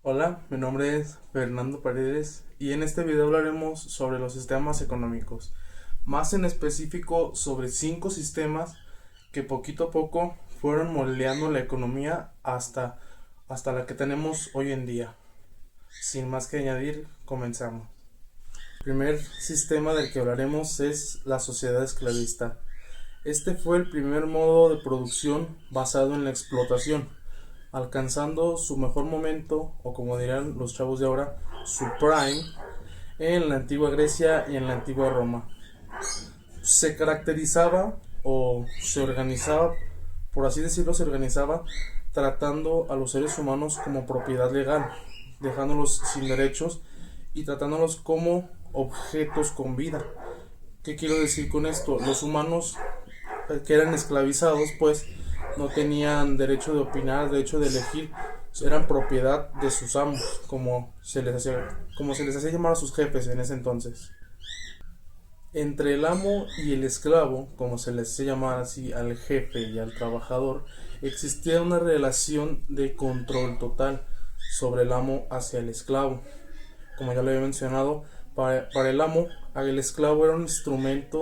Hola, mi nombre es Fernando Paredes y en este video hablaremos sobre los sistemas económicos, más en específico sobre 5 sistemas que poquito a poco fueron moldeando la economía hasta la que tenemos hoy en día. Sin más que añadir, comenzamos. El primer sistema del que hablaremos es la sociedad esclavista. Este fue el primer modo de producción basado en la explotación, alcanzando su mejor momento, o como dirán los chavos de ahora, su prime, en la antigua Grecia y en la antigua Roma. Se caracterizaba o se organizaba, por así decirlo, se organizaba tratando a los seres humanos como propiedad legal, dejándolos sin derechos y tratándolos como objetos con vida. ¿Qué quiero decir con esto? Los humanos que eran esclavizados pues no tenían derecho de opinar, derecho de elegir, eran propiedad de sus amos, como se les hacía llamar a sus jefes en ese entonces. Entre el amo y el esclavo, como se les hacía llamar así al jefe y al trabajador, existía una relación de control total sobre el amo hacia el esclavo. Como ya lo había mencionado, para el amo, el esclavo era un instrumento,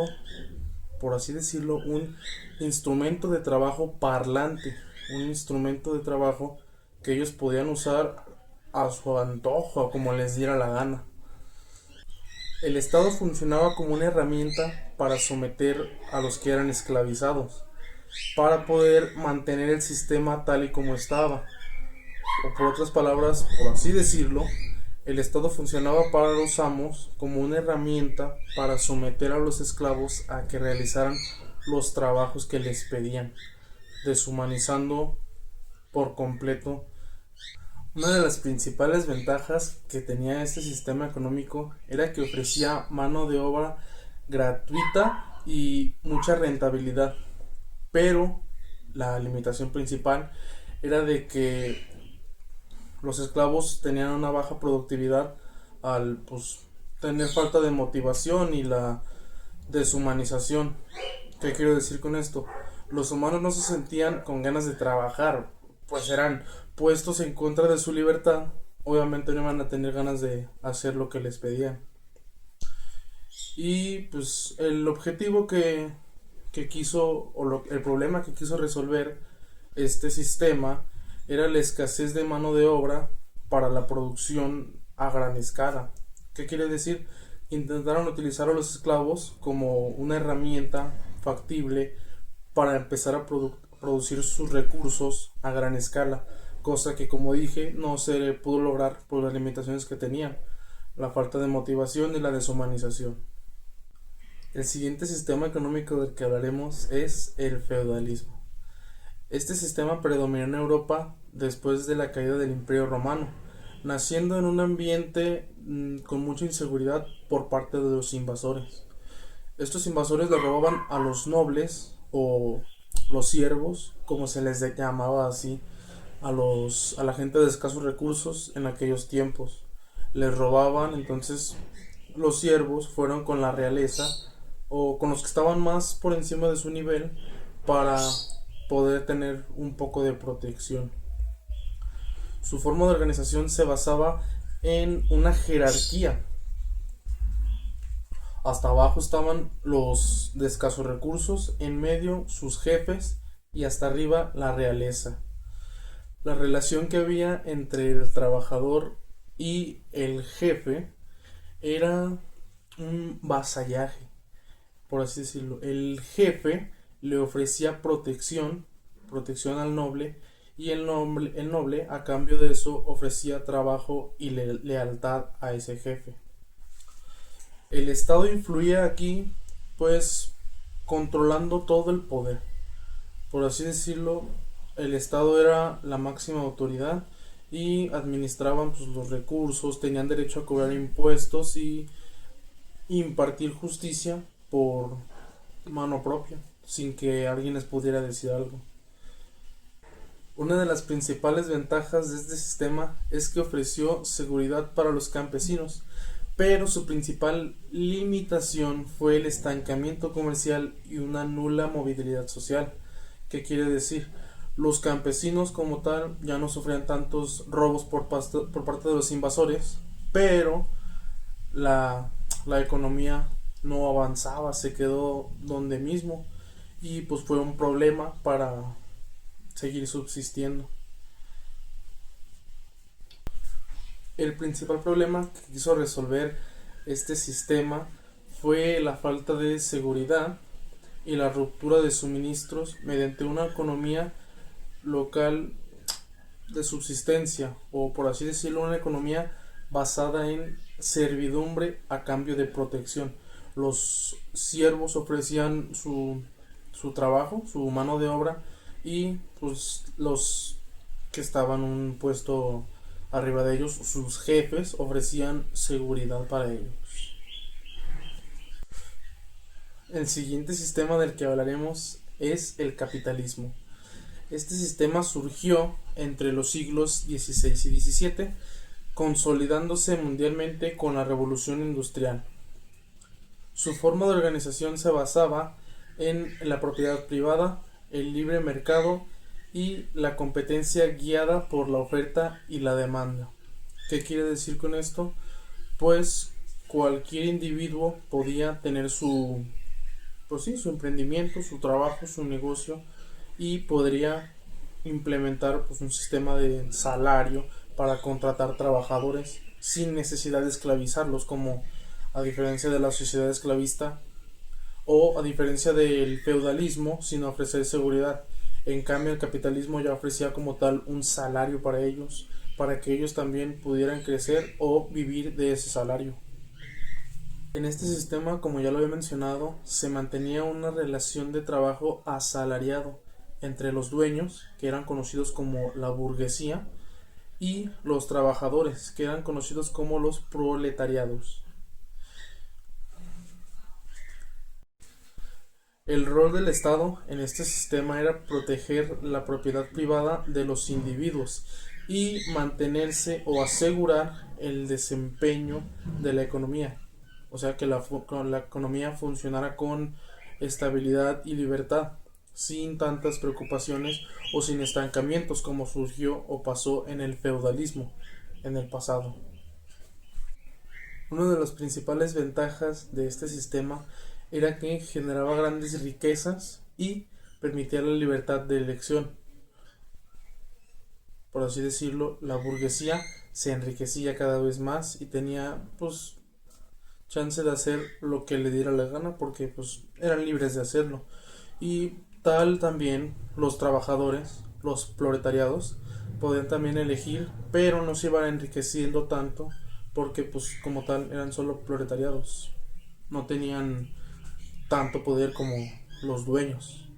por así decirlo, un instrumento de trabajo parlante, un instrumento de trabajo que ellos podían usar a su antojo, como les diera la gana. El Estado funcionaba como una herramienta para someter a los que eran esclavizados, para poder mantener el sistema tal y como estaba. O por otras palabras, por así decirlo, el Estado funcionaba para los amos como una herramienta para someter a los esclavos a que realizaran los trabajos que les pedían, deshumanizando por completo. Una de las principales ventajas que tenía este sistema económico era que ofrecía mano de obra gratuita y mucha rentabilidad, pero la limitación principal era de que los esclavos tenían una baja productividad al tener falta de motivación y la deshumanización. ¿Qué quiero decir con esto? Los humanos no se sentían con ganas de trabajar, pues eran puestos en contra de su libertad. Obviamente no iban a tener ganas de hacer lo que les pedían. Y pues el objetivo que quiso, el problema que quiso resolver este sistema era la escasez de mano de obra para la producción a gran escala. ¿Qué quiere decir? Intentaron utilizar a los esclavos como una herramienta factible para empezar a producir sus recursos a gran escala, cosa que, como dije, no se pudo lograr por las limitaciones que tenían, la falta de motivación y la deshumanización. El siguiente sistema económico del que hablaremos es el feudalismo. Este sistema predominó en Europa después de la caída del Imperio Romano, naciendo en un ambiente con mucha inseguridad por parte de los invasores. Estos invasores le robaban a los nobles o los siervos, como se les llamaba así, a la gente de escasos recursos en aquellos tiempos. Les robaban, entonces los siervos fueron con la realeza o con los que estaban más por encima de su nivel para poder tener un poco de protección. Su forma de organización se basaba en una jerarquía. Hasta abajo estaban los de escasos recursos, en medio sus jefes y hasta arriba la realeza. La relación que había entre el trabajador y el jefe era un vasallaje, por así decirlo. El jefe le ofrecía protección al noble, y el noble a cambio de eso ofrecía trabajo y lealtad a ese jefe. El Estado influía aquí, pues, controlando todo el poder. Por así decirlo, el Estado era la máxima autoridad y administraban pues, los recursos, tenían derecho a cobrar impuestos y impartir justicia por mano propia, sin que alguien les pudiera decir algo. Una de las principales ventajas de este sistema es que ofreció seguridad para los campesinos, pero su principal limitación fue el estancamiento comercial y una nula movilidad social. ¿Qué quiere decir? Los campesinos como tal ya no sufrían tantos robos por parte de los invasores, pero la, la economía no avanzaba, se quedó donde mismo y pues fue un problema para seguir subsistiendo. El principal problema que quiso resolver este sistema fue la falta de seguridad y la ruptura de suministros mediante una economía local de subsistencia, o por así decirlo, una economía basada en servidumbre a cambio de protección. Los siervos ofrecían su trabajo, su mano de obra, y pues los que estaban en un puesto arriba de ellos, sus jefes, ofrecían seguridad para ellos. El siguiente sistema del que hablaremos es el capitalismo. Este sistema surgió entre los siglos XVI y XVII, consolidándose mundialmente con la Revolución Industrial. Su forma de organización se basaba en la propiedad privada, el libre mercado y la competencia guiada por la oferta y la demanda. ¿Qué quiere decir con esto? Pues cualquier individuo podía tener su emprendimiento, su trabajo, su negocio, y podría implementar pues un sistema de salario para contratar trabajadores sin necesidad de esclavizarlos, como a diferencia de la sociedad esclavista o a diferencia del feudalismo, sin ofrecer seguridad. En cambio, el capitalismo ya ofrecía como tal un salario para ellos, para que ellos también pudieran crecer o vivir de ese salario. En este sistema, como ya lo había mencionado, se mantenía una relación de trabajo asalariado entre los dueños, que eran conocidos como la burguesía, y los trabajadores, que eran conocidos como los proletariados. El rol del Estado en este sistema era proteger la propiedad privada de los individuos y mantenerse o asegurar el desempeño de la economía. O sea, que la economía funcionara con estabilidad y libertad, sin tantas preocupaciones o sin estancamientos como surgió o pasó en el feudalismo en el pasado. Una de las principales ventajas de este sistema era que generaba grandes riquezas y permitía la libertad de elección. Por así decirlo, la burguesía se enriquecía cada vez más y tenía pues chance de hacer lo que le diera la gana, porque pues eran libres de hacerlo. Y tal también los trabajadores, los proletariados, podían también elegir, pero no se iban enriqueciendo tanto, porque pues como tal eran solo proletariados, no tenían tanto poder como los dueños.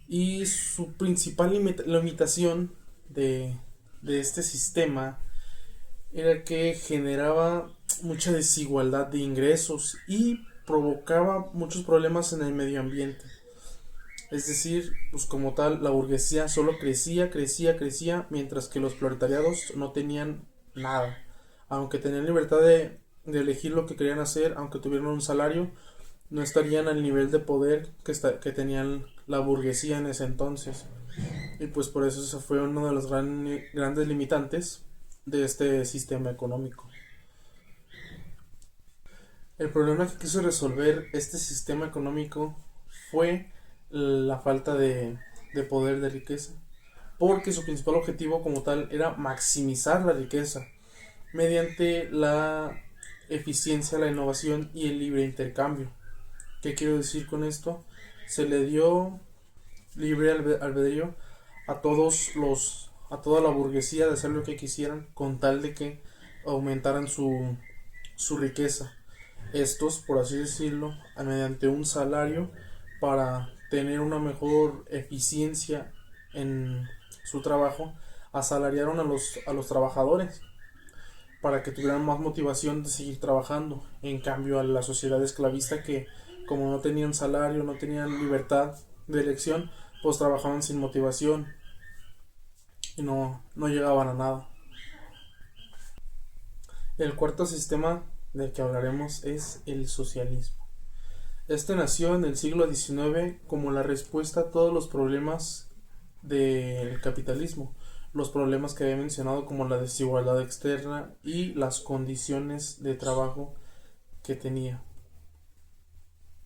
Y su principal limitación de este sistema era que generaba mucha desigualdad de ingresos y provocaba muchos problemas en el medio ambiente. Es decir, pues como tal, la burguesía solo crecía, mientras que los proletariados no tenían nada. Aunque tenían libertad de elegir lo que querían hacer, aunque tuvieran un salario, no estarían al nivel de poder que tenían la burguesía en ese entonces. Y pues por eso ese fue uno de los grandes limitantes de este sistema económico. El problema que quiso resolver este sistema económico fue la falta de poder de riqueza, porque su principal objetivo como tal era maximizar la riqueza mediante la eficiencia, la innovación y el libre intercambio. ¿Qué quiero decir con esto? Se le dio libre albedrío a a toda la burguesía de hacer lo que quisieran con tal de que aumentaran su riqueza. Estos, por así decirlo, mediante un salario para tener una mejor eficiencia en su trabajo, asalariaron a los trabajadores para que tuvieran más motivación de seguir trabajando. En cambio, a la sociedad esclavista, que como no tenían salario, no tenían libertad de elección, pues trabajaban sin motivación y no llegaban a nada. El cuarto sistema del que hablaremos es el socialismo. Este nació en el siglo XIX como la respuesta a todos los problemas del capitalismo, los problemas que había mencionado como la desigualdad externa y las condiciones de trabajo que tenía.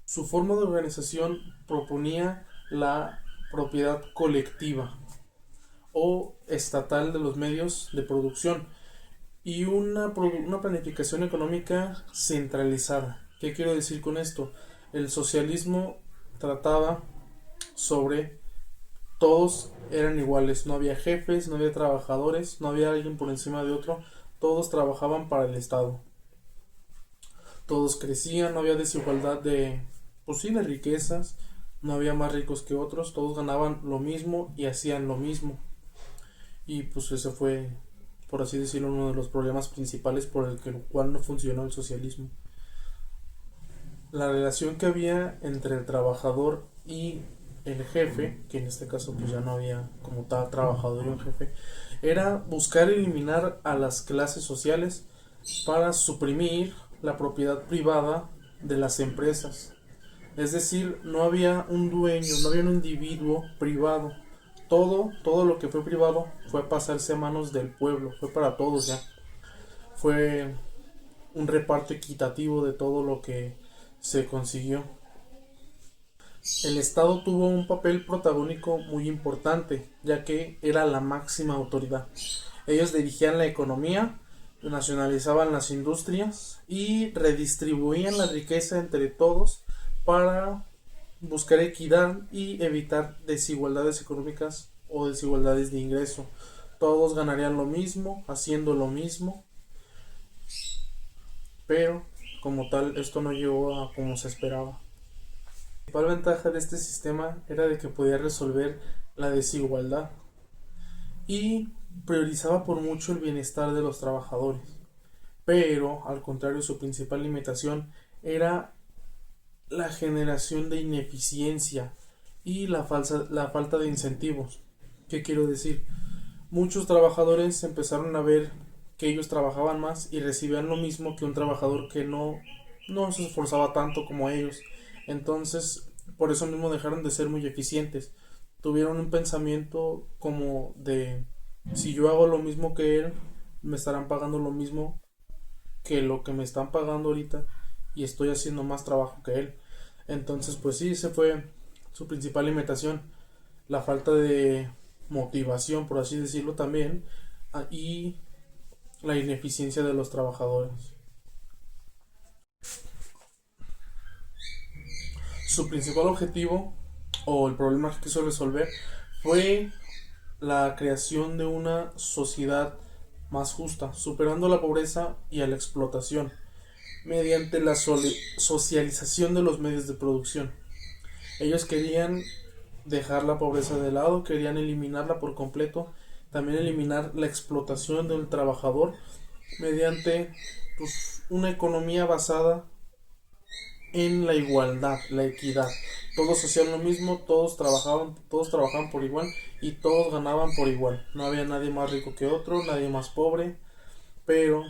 Su forma de organización proponía la propiedad colectiva o estatal de los medios de producción y una planificación económica centralizada. ¿Qué quiero decir con esto? El socialismo trataba sobre todos eran iguales, no había jefes, no había trabajadores, no había alguien por encima de otro, todos trabajaban para el Estado, todos crecían, no había desigualdad pues sí, de riquezas, no había más ricos que otros, todos ganaban lo mismo y hacían lo mismo. Y pues ese fue, por así decirlo, uno de los problemas principales por el cual no funcionó el socialismo. La relación que había entre el trabajador y el jefe, que en este caso pues ya no había como tal trabajador y un jefe, era buscar eliminar a las clases sociales para suprimir la propiedad privada de las empresas. Es decir, no había un dueño, no había un individuo privado. Todo lo que fue privado fue a pasarse a manos del pueblo, fue para todos ya. Fue un reparto equitativo de todo lo que se consiguió. El Estado tuvo un papel protagónico muy importante, ya que era la máxima autoridad. Ellos dirigían la economía, nacionalizaban las industrias y redistribuían la riqueza entre todos para buscar equidad y evitar desigualdades económicas o desigualdades de ingreso. Todos ganarían lo mismo, haciendo lo mismo, pero como tal esto no llegó a como se esperaba. La principal ventaja de este sistema era de que podía resolver la desigualdad y priorizaba por mucho el bienestar de los trabajadores. Pero, al contrario, su principal limitación era la generación de ineficiencia y la falta de incentivos. ¿Qué quiero decir? Muchos trabajadores empezaron a ver que ellos trabajaban más y recibían lo mismo que un trabajador que no se esforzaba tanto como ellos. Entonces, por eso mismo dejaron de ser muy eficientes. Tuvieron un pensamiento como de, si yo hago lo mismo que él, me estarán pagando lo mismo que lo que me están pagando ahorita y estoy haciendo más trabajo que él. Entonces, pues sí, ese fue su principal limitación, la falta de motivación, por así decirlo también, y la ineficiencia de los trabajadores. Su principal objetivo o el problema que quiso resolver fue la creación de una sociedad más justa, superando la pobreza y a la explotación, mediante la socialización de los medios de producción. Ellos querían dejar la pobreza de lado, querían eliminarla por completo, también eliminar la explotación del trabajador mediante pues, una economía basada en la igualdad, la equidad. Todos hacían lo mismo, todos trabajaban por igual y todos ganaban por igual. No había nadie más rico que otro, nadie más pobre, pero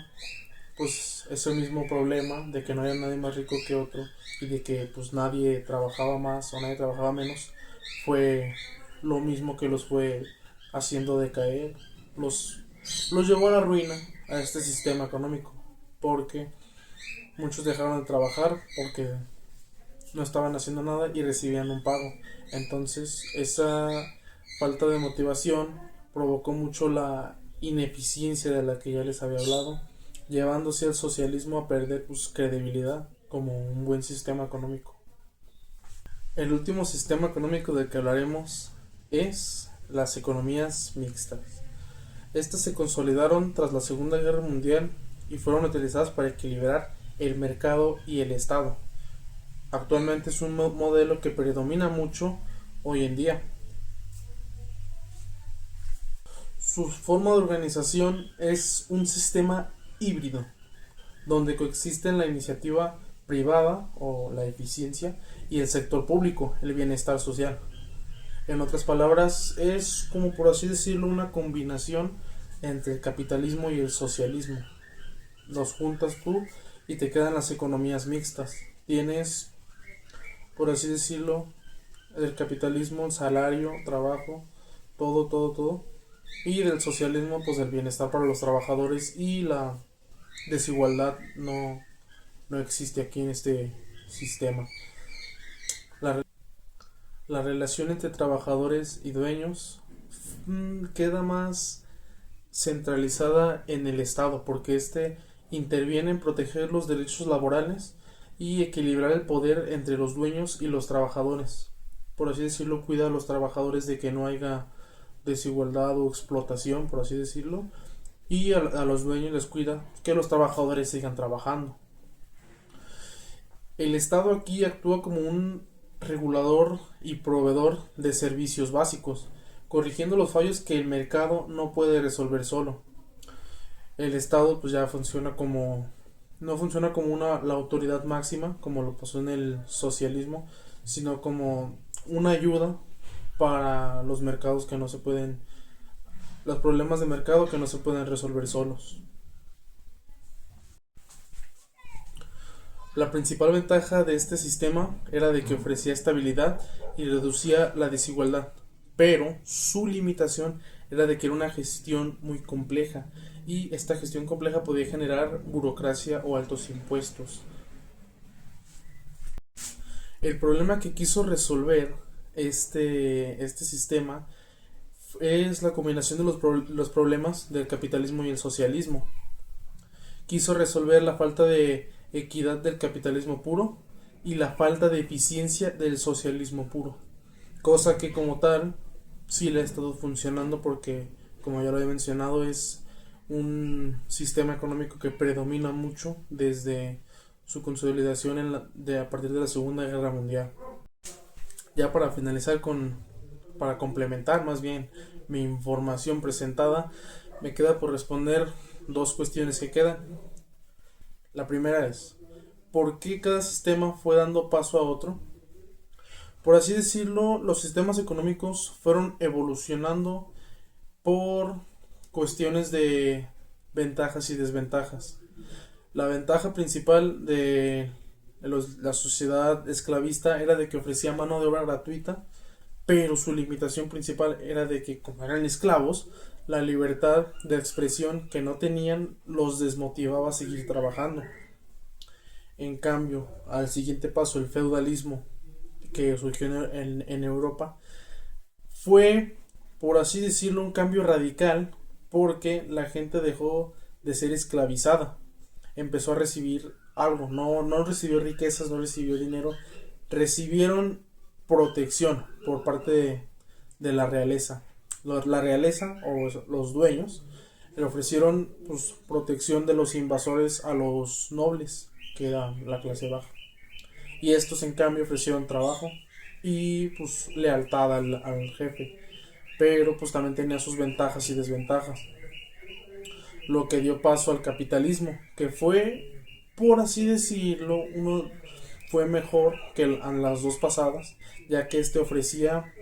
pues ese mismo problema de que no había nadie más rico que otro y de que pues nadie trabajaba más o nadie trabajaba menos fue lo mismo que los fue haciendo decaer, los llevó a la ruina a este sistema económico, porque muchos dejaron de trabajar porque no estaban haciendo nada y recibían un pago. Entonces esa falta de motivación provocó mucho la ineficiencia de la que ya les había hablado, llevándose al socialismo a perder pues, credibilidad como un buen sistema económico. El último sistema económico del que hablaremos es las economías mixtas. Estas se consolidaron tras la Segunda Guerra Mundial y fueron utilizadas para equilibrar el mercado y el Estado. Actualmente es un modelo que predomina mucho hoy en día. Su forma de organización es un sistema híbrido, donde coexisten la iniciativa privada o la eficiencia y el sector público, el bienestar social. En otras palabras, es como por así decirlo una combinación entre el capitalismo y el socialismo. Los juntas tú y te quedan las economías mixtas. Tienes, por así decirlo, el capitalismo, salario, trabajo, todo, todo, todo. Y del socialismo, pues el bienestar para los trabajadores y la desigualdad no existe aquí en este sistema. La, la relación entre trabajadores y dueños queda más centralizada en el Estado, porque este interviene en proteger los derechos laborales y equilibrar el poder entre los dueños y los trabajadores. Por así decirlo, cuida a los trabajadores de que no haya desigualdad o explotación, por así decirlo, y a los dueños les cuida que los trabajadores sigan trabajando. El Estado aquí actúa como un regulador y proveedor de servicios básicos, corrigiendo los fallos que el mercado no puede resolver solo. El Estado pues ya funciona como no funciona como la autoridad máxima como lo pasó en el socialismo, sino como una ayuda para los mercados que no se pueden los problemas de mercado que no se pueden resolver solos. La principal ventaja de este sistema era de que ofrecía estabilidad y reducía la desigualdad, pero su limitación era de que era una gestión muy compleja y esta gestión compleja podía generar burocracia o altos impuestos. El problema que quiso resolver este sistema es la combinación de los problemas del capitalismo y el socialismo. Quiso resolver la falta de equidad del capitalismo puro y la falta de eficiencia del socialismo puro, cosa que como tal sí le ha estado funcionando porque, como ya lo he mencionado, es un sistema económico que predomina mucho desde su consolidación a partir de la Segunda Guerra Mundial. Ya para finalizar para complementar más bien mi información presentada, me queda por responder dos cuestiones que quedan. La primera es, ¿por qué cada sistema fue dando paso a otro? Por así decirlo, los sistemas económicos fueron evolucionando por cuestiones de ventajas y desventajas. La ventaja principal de la sociedad esclavista era de que ofrecía mano de obra gratuita, pero su limitación principal era de que, como eran esclavos, la libertad de expresión que no tenían los desmotivaba a seguir trabajando. En cambio, al siguiente paso, el feudalismo que surgió en Europa fue, por así decirlo, un cambio radical porque la gente dejó de ser esclavizada, empezó a recibir algo, no recibió riquezas, no recibió dinero, recibieron protección por parte de la realeza. La realeza o los dueños le ofrecieron pues, protección de los invasores a los nobles, que era la clase baja. Y estos en cambio ofrecieron trabajo y pues lealtad al jefe. Pero pues también tenía sus ventajas y desventajas. Lo que dio paso al capitalismo, que fue, por así decirlo, fue mejor que las dos pasadas, ya que este ofrecía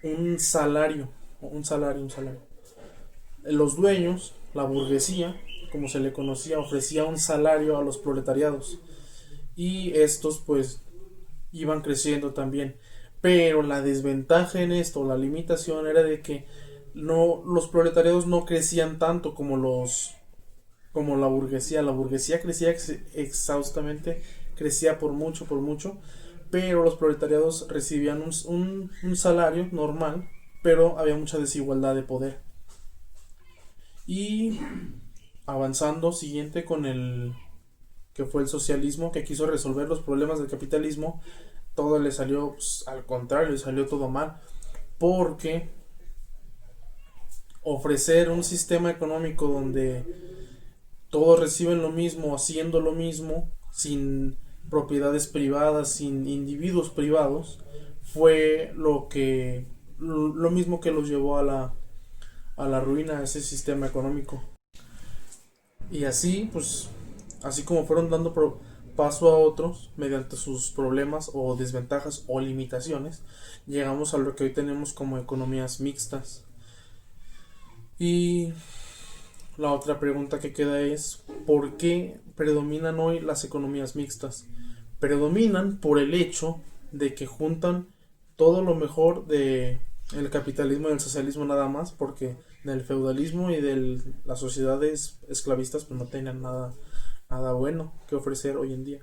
un salario, un salario. Los dueños, la burguesía, como se le conocía, ofrecía un salario a los proletariados y estos pues iban creciendo también. Pero la desventaja en esto, la limitación era de que los proletariados no crecían tanto como la burguesía. La burguesía crecía exhaustamente, crecía por mucho, pero los proletariados recibían un salario normal, pero había mucha desigualdad de poder. Y avanzando, siguiente con el que fue el socialismo, que quiso resolver los problemas del capitalismo, todo le salió, pues, al contrario, le salió todo mal, porque ofrecer un sistema económico donde todos reciben lo mismo, haciendo lo mismo, sin propiedades privadas, sin individuos privados, fue lo mismo que los llevó a la ruina, a ese sistema económico. Y así, pues, así como fueron dando paso a otros mediante sus problemas o desventajas o limitaciones, llegamos a lo que hoy tenemos como economías mixtas. Y la otra pregunta que queda es, ¿por qué predominan hoy las economías mixtas? Predominan por el hecho de que juntan todo lo mejor de el capitalismo y el socialismo nada más, porque del feudalismo y de las sociedades esclavistas pues no tenían nada bueno que ofrecer hoy en día.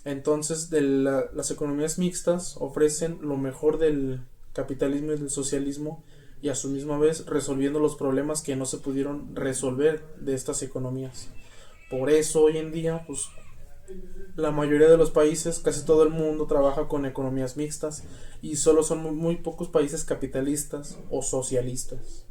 Entonces, las economías mixtas ofrecen lo mejor del capitalismo y del socialismo y a su misma vez resolviendo los problemas que no se pudieron resolver de estas economías. Por eso hoy en día, pues la mayoría de los países, casi todo el mundo trabaja con economías mixtas y solo son muy pocos países capitalistas o socialistas.